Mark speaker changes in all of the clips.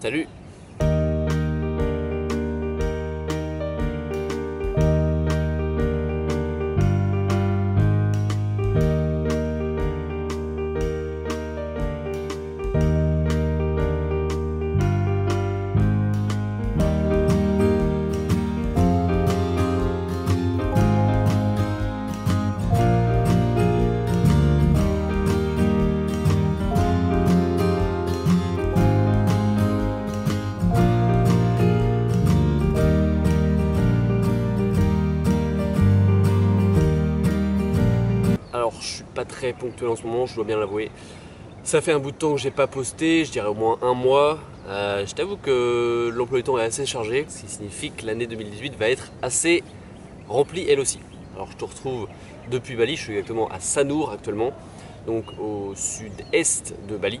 Speaker 1: Salut! Alors je suis pas très ponctuel en ce moment, je dois bien l'avouer. Ça fait un bout de temps que j'ai pas posté, je dirais au moins un mois. Je t'avoue que l'emploi du temps est assez chargé, ce qui signifie que l'année 2018 va être assez remplie elle aussi. Alors je te retrouve depuis Bali, je suis exactement à Sanur actuellement, donc au sud-est de Bali.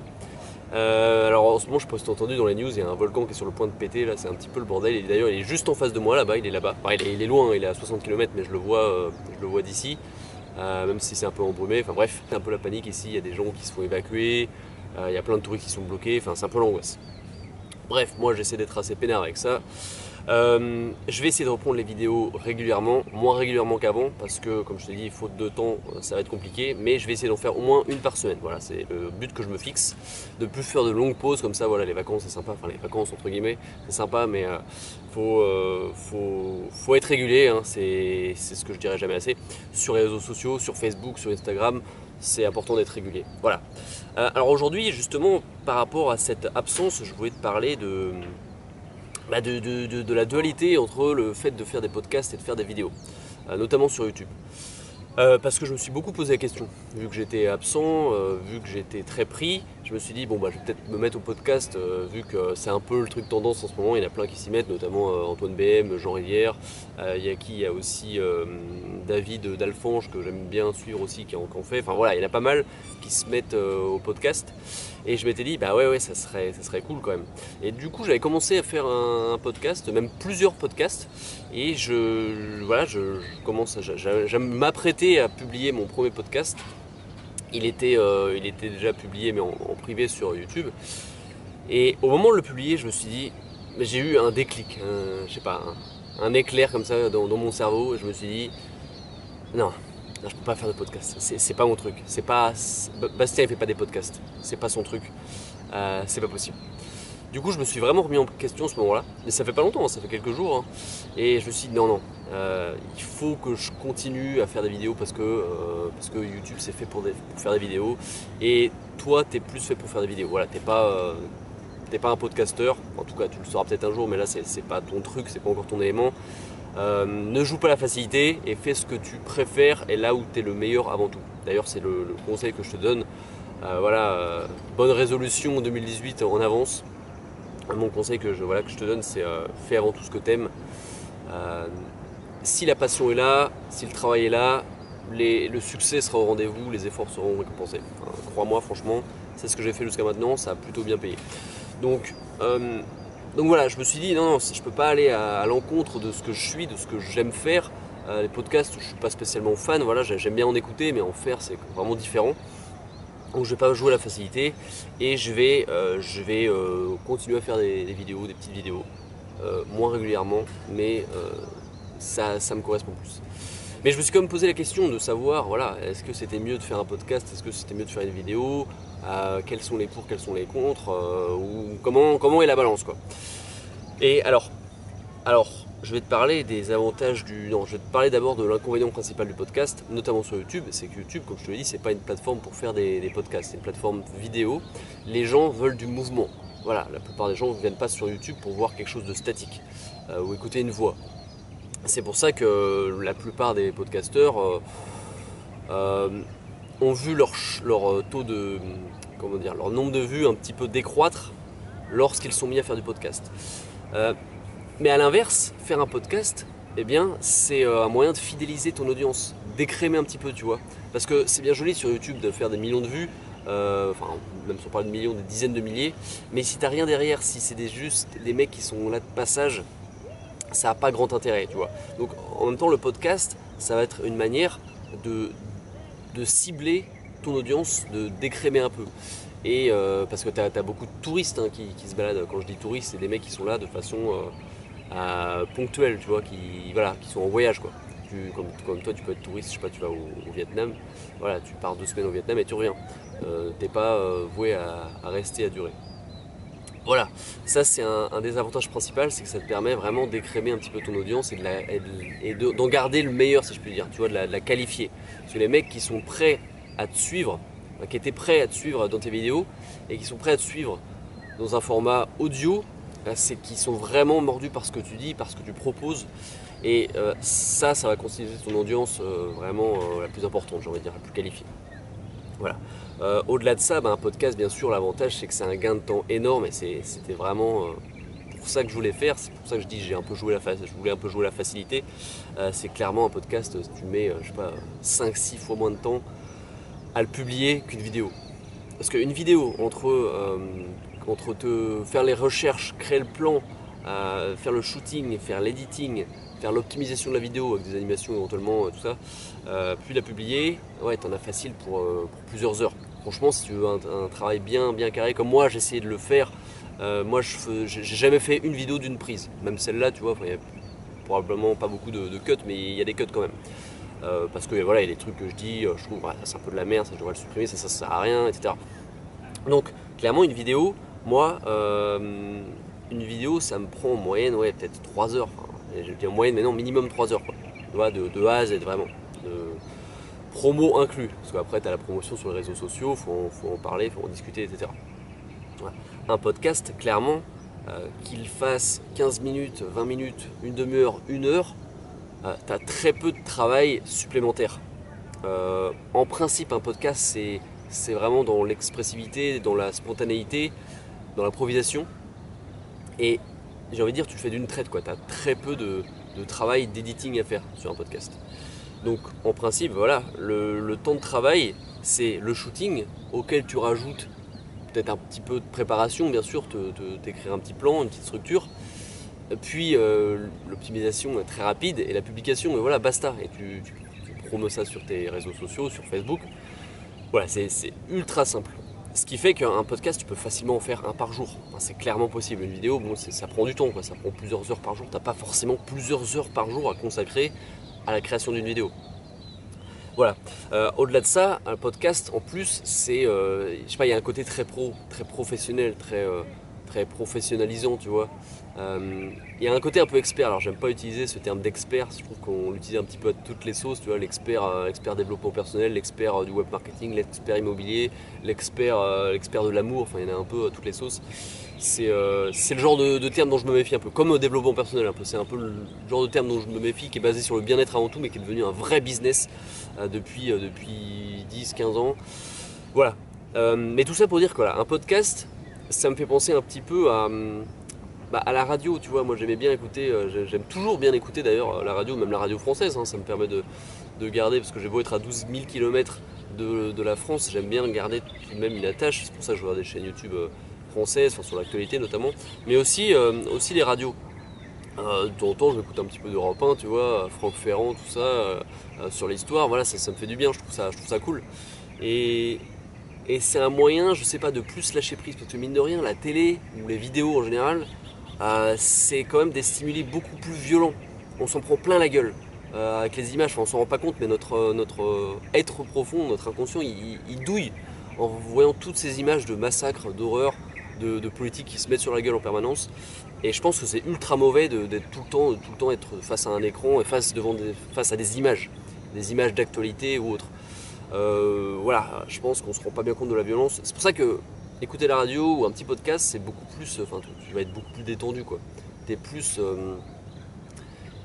Speaker 1: Alors en ce moment, je sais pas si t'as entendu dans les news, il y a un volcan qui est sur le point de péter, là c'est un petit peu le bordel. Et d'ailleurs il est juste en face de moi là-bas, il est là-bas. Enfin, il est loin, il est à 60 km, mais je le vois d'ici. Même si c'est un peu embrumé, enfin bref, c'est un peu la panique ici, il y a des gens qui se font évacuer, il y a plein de touristes qui sont bloqués, enfin c'est un peu l'angoisse. Bref, moi j'essaie d'être assez peinard avec ça. Je vais essayer de reprendre les vidéos régulièrement, moins régulièrement qu'avant, parce que comme je t'ai dit, faute de temps, ça va être compliqué, mais je vais essayer d'en faire au moins une par semaine. Voilà, c'est le but que je me fixe, de plus faire de longues pauses, comme ça, voilà, les vacances c'est sympa, enfin les vacances entre guillemets, c'est sympa, mais faut être régulier, hein, c'est ce que je dirais jamais assez. Sur les réseaux sociaux, sur Facebook, sur Instagram, c'est important d'être régulier. Voilà. Alors aujourd'hui, justement, par rapport à cette absence, je voulais te parler de la dualité entre le fait de faire des podcasts et de faire des vidéos, notamment sur YouTube. Parce que je me suis beaucoup posé la question, vu que j'étais absent, vu que j'étais très pris, je me suis dit bon bah je vais peut-être me mettre au podcast, vu que c'est un peu le truc tendance en ce moment, il y en a plein qui s'y mettent, notamment Antoine BM, Jean Rivière, il y a aussi David Dalfange que j'aime bien suivre aussi qui en fait, enfin voilà, il y en a pas mal qui se mettent au podcast. Et je m'étais dit, bah ouais, ça serait cool quand même. Et du coup, j'avais commencé à faire un podcast, même plusieurs podcasts. Et je commence, j'aime m'apprêter à publier mon premier podcast. Il était déjà publié, mais en privé sur YouTube. Et au moment de le publier, je me suis dit, j'ai eu un déclic, je sais pas, un éclair comme ça dans mon cerveau. Et je me suis dit, non, je peux pas faire de podcast, c'est pas mon truc. Bastien il fait pas des podcasts, c'est pas son truc, c'est pas possible. Du coup je me suis vraiment remis en question à ce moment là, mais ça fait pas longtemps, ça fait quelques jours, hein. Et je me suis dit non, il faut que je continue à faire des vidéos parce que YouTube c'est fait pour faire des vidéos, et toi t'es plus fait pour faire des vidéos, voilà, t'es pas un podcasteur, en tout cas tu le sauras peut-être un jour, mais là c'est pas ton truc, c'est pas encore ton élément. Ne joue pas la facilité et fais ce que tu préfères et là où tu es le meilleur avant tout. D'ailleurs c'est le conseil que je te donne. Bonne résolution 2018 en avance. Mon conseil que je te donne, c'est fais avant tout ce que tu aimes. Si la passion est là, si le travail est là, le succès sera au rendez-vous, les efforts seront récompensés. Enfin, crois-moi, franchement, c'est ce que j'ai fait jusqu'à maintenant, ça a plutôt bien payé. Donc voilà, je me suis dit non, je peux pas aller à l'encontre de ce que je suis, de ce que j'aime faire. Les podcasts, je suis pas spécialement fan, voilà, j'aime bien en écouter, mais en faire c'est vraiment différent. Donc je vais pas jouer à la facilité et je vais continuer à faire des vidéos, des petites vidéos, moins régulièrement, mais ça me correspond plus. Mais je me suis quand même posé la question de savoir, voilà, est-ce que c'était mieux de faire un podcast, est-ce que c'était mieux de faire une vidéo, quels sont les pour, quels sont les contre, ou comment est la balance quoi. Et alors, je vais te parler des avantages je vais te parler d'abord de l'inconvénient principal du podcast, notamment sur YouTube. C'est que YouTube, comme je te l'ai dit, c'est pas une plateforme pour faire des podcasts, c'est une plateforme vidéo. Les gens veulent du mouvement. Voilà, la plupart des gens ne viennent pas sur YouTube pour voir quelque chose de statique ou écouter une voix. C'est pour ça que la plupart des podcasteurs ont vu leur taux de, leur nombre de vues un petit peu décroître lorsqu'ils sont mis à faire du podcast. Mais à l'inverse, faire un podcast, eh bien, c'est un moyen de fidéliser ton audience, d'écrémer un petit peu, tu vois. Parce que c'est bien joli sur YouTube de faire des millions de vues, même sans parler de millions, des dizaines de milliers, mais si t'as rien derrière, si c'est juste des mecs qui sont là de passage, ça n'a pas grand intérêt, tu vois. Donc en même temps, le podcast, ça va être une manière de cibler
Speaker 2: ton audience de décrémer un peu. Et parce que tu as beaucoup de touristes hein, qui se baladent. Quand je dis touristes, c'est des mecs qui sont là de façon ponctuelle, tu vois, qui sont en voyage quoi. Comme toi, tu peux être touriste, je sais pas, tu vas au Vietnam, voilà, tu pars 2 semaines au Vietnam et tu reviens. T'es pas voué à rester à durer. Voilà, ça c'est un des avantages principaux, c'est que ça te permet vraiment d'écrémer un petit peu ton audience et d'en garder le meilleur, si je puis dire, tu vois, de la qualifier. Parce que les mecs qui sont prêts à te suivre, qui étaient prêts à te suivre dans tes vidéos et qui sont prêts à te suivre dans un format audio, c'est qu'ils sont vraiment mordus par ce que tu dis, par ce que tu proposes. Et ça va constituer ton audience vraiment la plus importante, j'ai envie de dire, la plus qualifiée. Voilà. Au-delà de ça, un podcast, bien sûr, l'avantage c'est que c'est un gain de temps énorme et c'était vraiment pour ça que je voulais faire. C'est pour ça que je dis je voulais un peu jouer la facilité. C'est clairement un podcast, tu mets, je sais pas, 5-6 fois moins de temps à le publier qu'une vidéo. Parce qu'une vidéo, entre faire les recherches, créer le plan, faire le shooting, faire l'editing, faire l'optimisation de la vidéo avec des animations éventuellement, tout ça, puis la publier, ouais, t'en as facile pour plusieurs heures. Franchement, si tu veux un travail bien carré, comme moi j'ai essayé de le faire, moi j'ai jamais fait une vidéo d'une prise. Même celle-là, tu vois, il y a probablement pas beaucoup de cuts, mais il y a des cuts quand même. Parce que voilà, il y a des trucs que je dis, je trouve, ça c'est un peu de la merde, ça je devrais le supprimer, ça sert à rien, etc. Donc, clairement, une vidéo, moi, une vidéo, ça me prend en moyenne, ouais, peut-être 3 heures. Enfin, je dis en moyenne, mais non, minimum 3 heures. Quoi. Tu vois, de A à Z, vraiment. De promo inclus. Parce qu'après, tu as la promotion sur les réseaux sociaux, faut en parler, faut en discuter, etc. Voilà. Un podcast, clairement, qu'il fasse 15 minutes, 20 minutes, une demi-heure, 1 heure, tu as très peu de travail supplémentaire. En principe, un podcast, c'est vraiment dans l'expressivité, dans la spontanéité, dans l'improvisation. Et j'ai envie de dire, tu le fais d'une traite, quoi. Tu as très peu de travail d'editing à faire sur un podcast. Donc en principe, voilà, le temps de travail, c'est le shooting auquel tu rajoutes peut-être un petit peu de préparation, bien sûr, t'écrire un petit plan, une petite structure. Puis l'optimisation très rapide et la publication, et voilà, basta. Et tu promos ça sur tes réseaux sociaux, sur Facebook. Voilà, c'est ultra simple. Ce qui fait qu'un podcast, tu peux facilement en faire un par jour. Enfin, c'est clairement possible. Une vidéo, bon, ça prend du temps, quoi. Ça prend plusieurs heures par jour. Tu n'as pas forcément plusieurs heures par jour à consacrer à la création d'une vidéo. Voilà. Au-delà de ça, un podcast, en plus, c'est, je sais pas, il y a un côté très professionnel, très professionnalisant, tu vois. Il y a un côté un peu expert. Alors, j'aime pas utiliser ce terme d'expert. Je trouve qu'on l'utilise un petit peu à toutes les sauces, tu vois. L'expert développement personnel, l'expert du web marketing, l'expert immobilier, l'expert de l'amour. Enfin, il y en a un peu à toutes les sauces. C'est le genre de terme dont je me méfie un peu, comme au développement personnel un peu. C'est un peu le genre de terme dont je me méfie, qui est basé sur le bien-être avant tout, mais qui est devenu un vrai business depuis 10-15 ans. Voilà. Mais tout ça pour dire que voilà, un podcast, ça me fait penser un petit peu à la radio, tu vois. Moi j'aimais bien écouter, j'aime toujours bien écouter d'ailleurs la radio, même la radio française, hein, ça me permet de garder, parce que j'ai beau être à 12 000 km de la France, j'aime bien garder tout de même une attache, c'est pour ça que je regarde des chaînes YouTube françaises, sur l'actualité notamment, mais aussi les radios. De temps en temps je m'écoute un petit peu d'Europe 1, tu vois, Franck Ferrand, tout ça, sur l'histoire, voilà, ça me fait du bien, je trouve ça cool. Et c'est un moyen, je sais pas, de plus lâcher prise, parce que mine de rien, la télé ou les vidéos en général, c'est quand même des stimuli beaucoup plus violents. On s'en prend plein la gueule avec les images, enfin, on s'en rend pas compte, mais notre être profond, notre inconscient, il douille en voyant toutes ces images de massacres, d'horreur, de politiques qui se mettent sur la gueule en permanence. Et je pense que c'est ultra mauvais d'être tout le temps être face à un écran et face à des images d'actualité ou autres. Voilà, je pense qu'on se rend pas bien compte de la violence. C'est pour ça que écouter la radio ou un petit podcast, c'est beaucoup plus, enfin, tu vas être beaucoup plus détendu, quoi. T'es plus,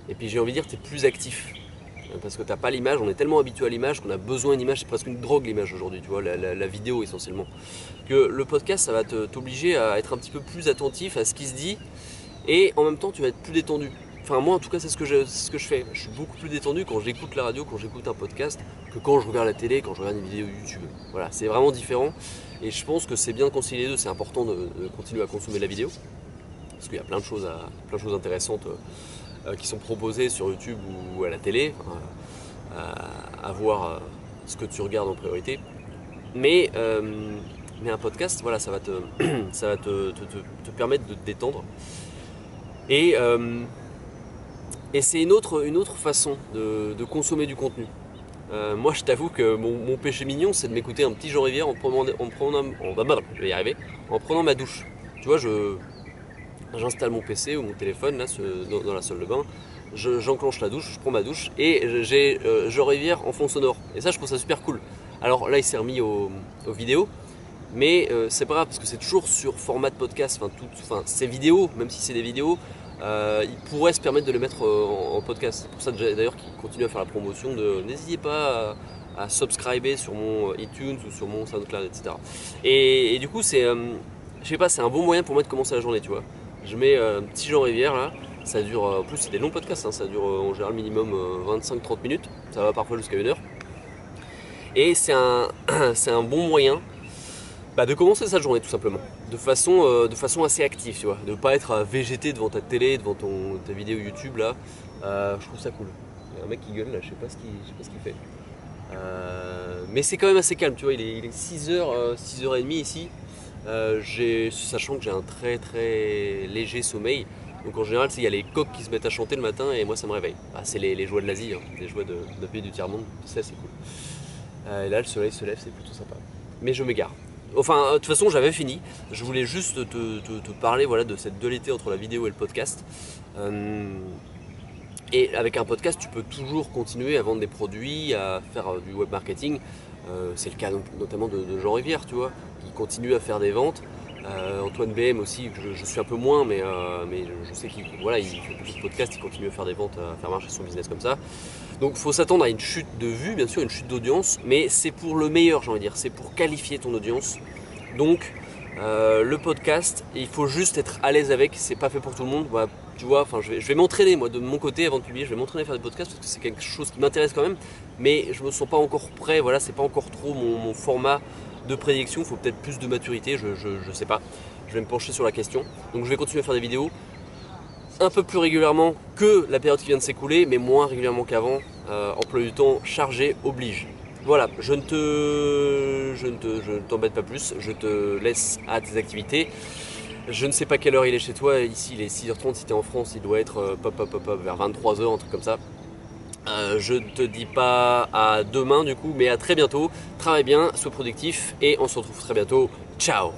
Speaker 2: et puis j'ai envie de dire, t'es plus actif. Parce que t'as pas l'image, on est tellement habitué à l'image qu'on a besoin d'une image, c'est presque une drogue l'image aujourd'hui, tu vois, la vidéo essentiellement. Que le podcast, ça va t'obliger à être un petit peu plus attentif à ce qui se dit, et en même temps tu vas être plus détendu. Enfin moi en tout cas c'est ce que je fais. Je suis beaucoup plus détendu quand j'écoute la radio, quand j'écoute un podcast, que quand je regarde la télé, quand je regarde une vidéo YouTube. Voilà, c'est vraiment différent. Et je pense que c'est bien de concilier les deux, c'est important de continuer à consommer de la vidéo. Parce qu'il y a plein de choses intéressantes qui sont proposées sur YouTube ou à la télé, à voir ce que tu regardes en priorité. Mais un podcast, voilà, ça va te permettre de te détendre. Et c'est une autre façon de consommer du contenu. Moi, je t'avoue que mon péché mignon, c'est de m'écouter un petit Jean Rivière en prenant ma douche. Tu vois, j'installe mon PC ou mon téléphone là, dans la salle de bain, j'enclenche la douche, je prends ma douche et j'ai Jean Rivière en fond sonore. Et ça, je trouve ça super cool. Alors là, il s'est remis aux vidéos, mais c'est pas grave parce que c'est toujours sur format de podcast. Enfin, ces vidéos, même si c'est des vidéos, ils pourraient se permettre de les mettre en podcast. C'est pour ça d'ailleurs qu'ils continuent à faire la promotion de n'hésitez pas à subscriber sur mon iTunes ou sur mon SoundCloud, etc. Et du coup, c'est je sais pas, c'est un bon moyen pour moi de commencer la journée, tu vois. Je mets un petit Jean Rivière là, ça dure, en plus c'est des longs podcasts, hein, ça dure en général minimum 25-30 minutes, ça va parfois jusqu'à 1 heure. Et c'est un bon moyen de commencer sa journée tout simplement, de façon assez active, tu vois, de pas être à végéter devant ta télé, devant ta vidéo YouTube là, je trouve ça cool. Il y a un mec qui gueule là, je sais pas ce qu'il fait. Mais c'est quand même assez calme, tu vois, il est 6h, 6h30 ici. Sachant que j'ai un très très léger sommeil, donc en général il y a les coqs qui se mettent à chanter le matin et moi ça me réveille. C'est les joies de l'Asie, hein, les joies de pays du tiers-monde, ça c'est cool. Et là le soleil se lève, c'est plutôt sympa. Mais je m'égare. Enfin, de toute façon j'avais fini, je voulais juste te parler voilà, de cette dualité entre la vidéo et le podcast. Et avec un podcast tu peux toujours continuer à vendre des produits, à faire du web marketing. C'est le cas notamment de Jean Rivière, tu vois, qui continue à faire des ventes. Antoine BM aussi, je suis un peu moins, mais je sais qu'il fait beaucoup de podcasts, il continue à faire des ventes, à faire marcher son business comme ça. Donc il faut s'attendre à une chute de vues, bien sûr, une chute d'audience, mais c'est pour le meilleur, j'ai envie de dire, c'est pour qualifier ton audience. Donc le podcast, il faut juste être à l'aise avec, c'est pas fait pour tout le monde. Tu vois, je vais m'entraîner moi de mon côté avant de publier, je vais m'entraîner à faire des podcasts parce que c'est quelque chose qui m'intéresse quand même, mais je me sens pas encore prêt, voilà, c'est pas encore trop mon format de prédiction, il faut peut-être plus de maturité, je sais pas, je vais me pencher sur la question. Donc je vais continuer à faire des vidéos un peu plus régulièrement que la période qui vient de s'écouler, mais moins régulièrement qu'avant. Emploi du temps chargé oblige. Voilà, je ne t'embête pas plus, je te laisse à tes activités. Je ne sais pas quelle heure il est chez toi, ici il est 6h30, si tu es en France il doit être vers 23h, un truc comme ça. Je ne te dis pas à demain du coup, mais à très bientôt. Travaille bien, sois productif et on se retrouve très bientôt. Ciao!